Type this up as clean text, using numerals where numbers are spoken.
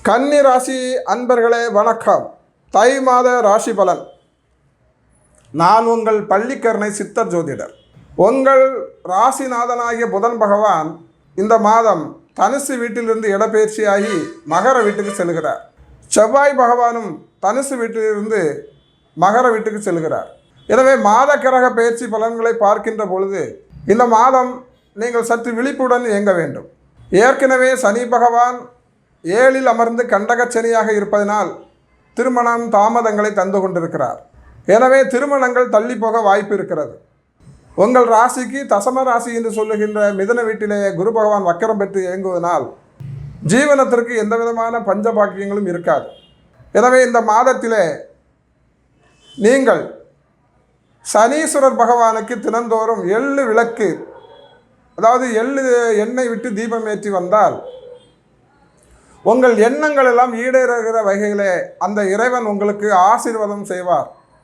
கன்னி ராசி அன்பர்களே வணக்கம். தை மாத ராசி பலன். நான் உங்கள் பள்ளிக்கரணை சித்தர் ஜோதிடர். உங்கள் ராசிநாதனாகிய புதன் பகவான் இந்த மாதம் தனுசு வீட்டிலிருந்து இடப்பெயர்ச்சியாகி மகர வீட்டுக்கு செல்கிறார். செவ்வாய் பகவானும் தனுசு வீட்டிலிருந்து மகர வீட்டுக்கு செல்கிறார். எனவே மாத கிரக பயிற்சி பலன்களை பார்க்கின்ற பொழுது இந்த மாதம் நீங்கள் சற்று விழிப்புடன் இயங்க வேண்டும். ஏற்கனவே சனி பகவான் 7ல் அமர்ந்து கண்டகச்சனியாக இருப்பதனால் திருமணம் தாமதங்களை தந்து கொண்டிருக்கிறார். எனவே திருமணங்கள் தள்ளி போக வாய்ப்பு இருக்கிறது. உங்கள் ராசிக்கு தசம ராசி என்று சொல்லுகின்ற மிதுன வீட்டிலே குரு பகவான் வக்கரம் பெற்று இயங்குவதனால் ஜீவனத்திற்கு எந்த விதமான பஞ்ச பாக்கியங்களும் இருக்காது. எனவே இந்த மாதத்திலே நீங்கள் சனீஸ்வரர் பகவானுக்கு தினந்தோறும் எள்ளு விளக்கு, அதாவது எள்ளு எண்ணெய் விட்டு தீபம் ஏற்றி வந்தால் உங்கள் எண்ணங்கள் எல்லாம் ஈடேறுகிற வகையிலே அந்த இறைவன் உங்களுக்கு ஆசீர்வாதம் செய்வார்.